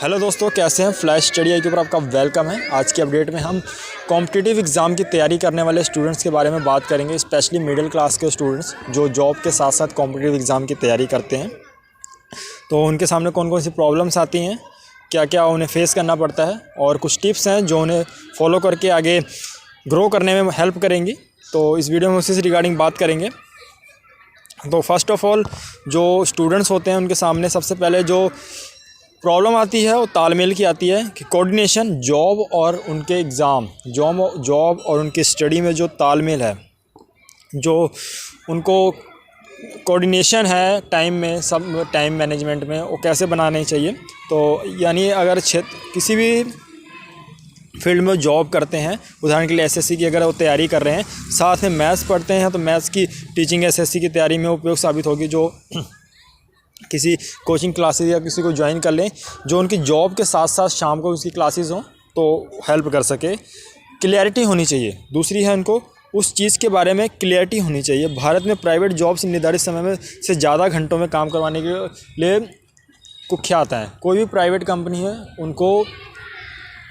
Hello दोस्तों, कैसे हैं। फ्लैश स्टडी आई के ऊपर आपका वेलकम है। आज की अपडेट में हम कॉम्पिटिटिव एग्ज़ाम की तैयारी करने वाले स्टूडेंट्स के बारे में बात करेंगे, स्पेशली मिडिल क्लास के स्टूडेंट्स जो जॉब के साथ साथ कॉम्पिटिटिव एग्ज़ाम की तैयारी करते हैं। तो उनके सामने कौन कौन सी प्रॉब्लम्स आती हैं, क्या क्या उन्हें फेस करना पड़ता है, और कुछ टिप्स हैं जो उन्हें फॉलो करके आगे ग्रो करने में हेल्प करेंगी। तो इस वीडियो में उसी से रिगार्डिंग बात करेंगे। तो फर्स्ट ऑफ़ ऑल जो स्टूडेंट्स होते हैं उनके सामने सबसे पहले जो प्रॉब्लम आती है वो तालमेल की आती है कि कोऑर्डिनेशन जॉब और उनके एग्ज़ाम, जॉब और उनकी स्टडी में जो तालमेल है, जो उनको कोऑर्डिनेशन है टाइम में, सब टाइम मैनेजमेंट में, वो कैसे बनाने चाहिए। तो यानी अगर किसी भी फील्ड में जॉब करते हैं, उदाहरण के लिए एसएससी की अगर वो तैयारी कर रहे हैं, साथ में मैथ्स पढ़ते हैं, तो मैथ्स की टीचिंग एसएससी की तैयारी में उपयोग साबित होगी। जो किसी कोचिंग क्लासेस या किसी को ज्वाइन कर लें जो उनकी जॉब के साथ साथ शाम को उसकी क्लासेस हों तो हेल्प कर सके। क्लियरिटी होनी चाहिए। दूसरी है, उनको उस चीज़ के बारे में क्लियरिटी होनी चाहिए। भारत में प्राइवेट जॉब्स निर्धारित समय में से ज़्यादा घंटों में काम करवाने के लिए कुख्यात हैं। कोई भी प्राइवेट कंपनी है, उनको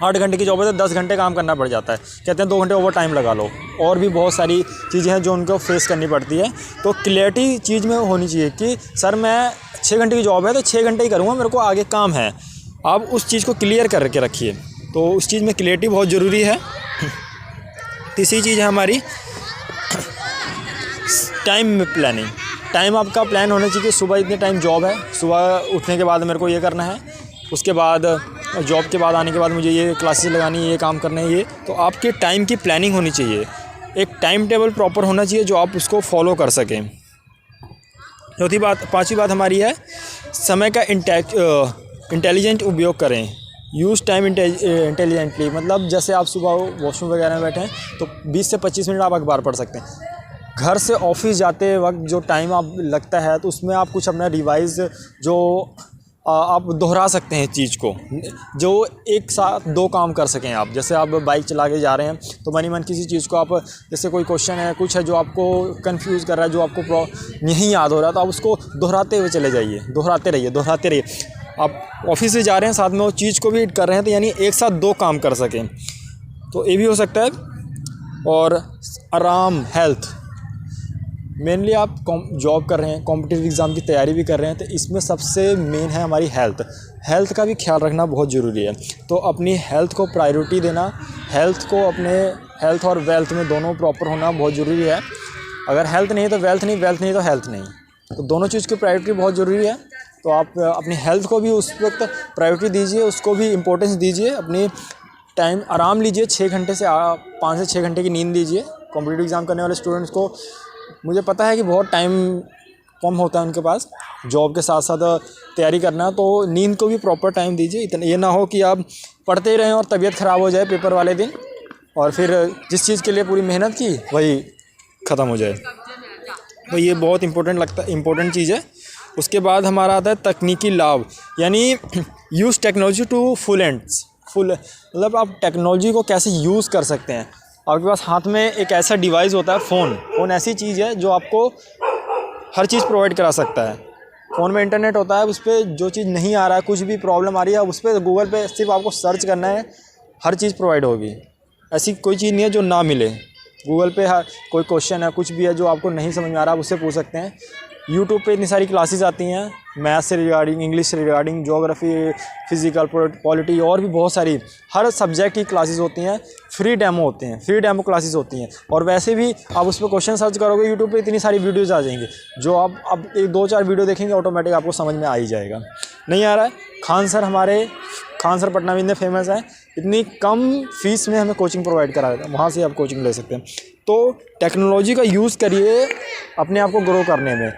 8 घंटे की जॉब है तो 10 घंटे काम करना पड़ जाता है। कहते हैं 2 घंटे ओवर टाइम लगा लो, और भी बहुत सारी चीज़ें हैं जो उनको फेस करनी पड़ती है। तो क्लियरिटी चीज़ में होनी चाहिए कि सर मैं 6 घंटे की जॉब है तो 6 घंटे ही करूँगा, मेरे को आगे काम है। आप उस चीज़ को क्लियर करके रखिए। तो उस चीज़ में क्लियरिटी बहुत ज़रूरी है। तीसरी चीज़ है हमारी टाइम में प्लानिंग। टाइम आपका प्लान होना चाहिए कि सुबह इतने टाइम जॉब है, सुबह उठने के बाद मेरे को ये करना है, उसके बाद जॉब के बाद आने के बाद मुझे ये क्लासेस लगानी है, ये काम करना है, ये। तो आपके टाइम की प्लानिंग होनी चाहिए, एक टाइम टेबल प्रॉपर होना चाहिए जो आप उसको फॉलो कर सकें। पांचवी बात हमारी है समय का इंटेलिजेंट उपयोग करें। Use time intelligently. मतलब जैसे आप सुबह वॉशरूम वगैरह में बैठे हैं तो 20 से 25 मिनट आप अखबार पढ़ सकते हैं। घर से ऑफिस जाते वक्त जो टाइम आप लगता है तो उसमें आप कुछ अपना रिवाइज जो आप दोहरा सकते हैं चीज़ को, जो एक साथ 2 काम कर सकें आप। जैसे आप बाइक चला के जा रहे हैं तो मनी मन किसी चीज़ को आप, जैसे कोई क्वेश्चन है, कुछ है जो आपको कंफ्यूज कर रहा है, जो आपको नहीं याद हो रहा, तो आप उसको दोहराते हुए चले जाइए, दोहराते रहिए। आप ऑफिस से जा रहे हैं, साथ में वो चीज़ को भी कर रहे हैं, तो यानी एक साथ 2 काम कर सकें, तो ये भी हो सकता है। और आराम, हेल्थ। मेनली आप जॉब कर रहे हैं, कॉम्पिटिटिव एग्ज़ाम की तैयारी भी कर रहे हैं, तो इसमें सबसे मेन है हमारी हेल्थ का भी ख्याल रखना बहुत ज़रूरी है। तो अपनी हेल्थ को प्रायोरिटी देना, हेल्थ को अपने हेल्थ और वेल्थ में दोनों प्रॉपर होना बहुत ज़रूरी है। अगर हेल्थ नहीं है तो वेल्थ नहीं, वेल्थ नहीं तो हेल्थ नहीं, तो दोनों चीज़ की प्रायोरिटी बहुत ज़रूरी है। तो आप अपनी हेल्थ को भी उस वक्त प्रायोरिटी दीजिए, उसको भी इम्पोर्टेंस दीजिए। अपनी टाइम आराम लीजिए, 6 घंटे से 5 से 6 घंटे की नींद लीजिए। कॉम्पिटिटिव एग्ज़ाम करने वाले स्टूडेंट्स को मुझे पता है कि बहुत टाइम कम होता है उनके पास, जॉब के साथ साथ तैयारी करना, तो नींद को भी प्रॉपर टाइम दीजिए। इतना ये ना हो कि आप पढ़ते ही रहें और तबीयत ख़राब हो जाए पेपर वाले दिन, और फिर जिस चीज़ के लिए पूरी मेहनत की वही ख़त्म हो जाए। तो ये बहुत इम्पोर्टेंट चीज़ है। उसके बाद हमारा आता है तकनीकी लाभ, यानी यूज़ टेक्नोलॉजी टू फुल मतलब आप टेक्नोलॉजी को कैसे यूज़ कर सकते हैं। आपके पास हाथ में एक ऐसा डिवाइस होता है, फ़ोन ऐसी चीज़ है जो आपको हर चीज़ प्रोवाइड करा सकता है। फ़ोन में इंटरनेट होता है, उस पर जो चीज़ नहीं आ रहा है, कुछ भी प्रॉब्लम आ रही है, उस पर गूगल पे सिर्फ आपको सर्च करना है, हर चीज़ प्रोवाइड होगी। ऐसी कोई चीज़ नहीं है जो ना मिले। गूगल पे कोई क्वेश्चन है, कुछ भी है जो आपको नहीं समझ में आ रहा, आप उससे पूछ सकते हैं। यूट्यूब पे इतनी सारी क्लासेस आती हैं, मैथ्स से रिगार्डिंग, इंग्लिश से रिगार्डिंग, ज्योग्राफी, फिजिकल, पॉलिटी, और भी बहुत सारी हर सब्जेक्ट की क्लासेस होती हैं। फ्री डेमो क्लासेस होती हैं। और वैसे भी आप उस पर क्वेश्चन सर्च करोगे यूट्यूब पे, इतनी सारी वीडियोज़ आ जाएंगी, जो आप अब 2-4 वीडियो देखेंगे ऑटोमेटिक आपको समझ में आ ही जाएगा। नहीं आ रहा है, खान सर पटना में इतने फेमस हैं, इतनी कम फीस में हमें कोचिंग प्रोवाइड करा देता है, वहाँ से आप कोचिंग ले सकते हैं। तो टेक्नोलॉजी का यूज़ करिए अपने आप को ग्रो करने में।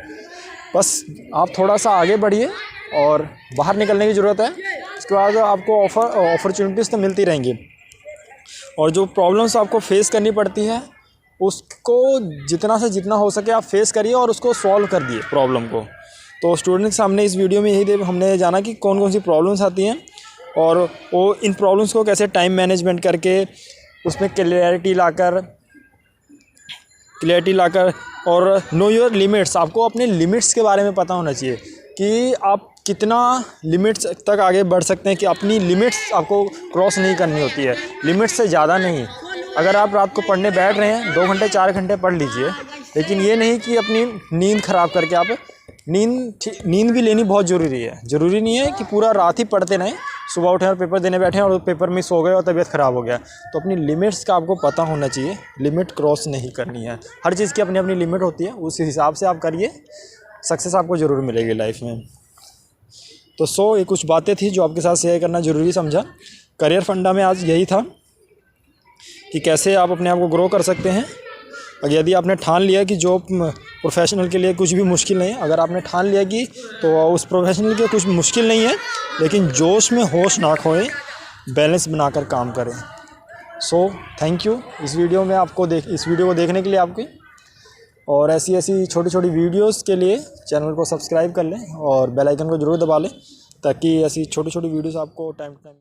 बस आप थोड़ा सा आगे बढ़िए और बाहर निकलने की ज़रूरत है। उसके बाद आपको अपॉर्चुनिटीज़ तो मिलती रहेंगी, और जो प्रॉब्लम्स आपको फेस करनी पड़ती है उसको जितना से जितना हो सके आप फेस करिए और उसको सॉल्व कर दिए प्रॉब्लम को। तो स्टूडेंट के सामने इस वीडियो में यही हमने जाना कि कौन कौन सी प्रॉब्लम्स आती हैं, और वो इन प्रॉब्लम्स को कैसे टाइम मैनेजमेंट करके उसमें क्लियरिटी लाकर और नो योर लिमिट्स। आपको अपने लिमिट्स के बारे में पता होना चाहिए कि आप कितना लिमिट्स तक आगे बढ़ सकते हैं कि अपनी लिमिट्स आपको क्रॉस नहीं करनी होती है, लिमिट्स से ज़्यादा नहीं। अगर आप रात को पढ़ने बैठ रहे हैं 2 घंटे 4 घंटे पढ़ लीजिए, लेकिन ये नहीं कि अपनी नींद ख़राब करके आप नींद भी लेनी बहुत ज़रूरी है। ज़रूरी नहीं है कि पूरा रात ही पढ़ते रहें, सुबह उठे और पेपर देने बैठे और पेपर मिस हो गए और तबीयत ख़राब हो गया। तो अपनी लिमिट्स का आपको पता होना चाहिए, लिमिट क्रॉस नहीं करनी है। हर चीज़ की अपनी अपनी लिमिट होती है, उस हिसाब से आप करिए, सक्सेस आपको ज़रूर मिलेगी लाइफ में। तो ये कुछ बातें थी जो आपके साथ शेयर करना ज़रूरी समझा। करियर फंडा में आज यही था कि कैसे आप अपने आप को ग्रो कर सकते हैं। और यदि आपने ठान लिया कि जॉब प्रोफेशनल के लिए कुछ भी मुश्किल नहीं है, अगर आपने ठान लिया कि तो उस प्रोफेशनल के कुछ मुश्किल नहीं है, लेकिन जोश में होश ना खोएं, बैलेंस बनाकर काम करें। थैंक यू इस वीडियो को देखने के लिए आपकी। और ऐसी छोटी छोटी वीडियोस के लिए चैनल को सब्सक्राइब कर लें और बेल आइकन को ज़रूर दबा लें, ताकि ऐसी छोटी छोटी वीडियोस आपको टाइम टू टाइम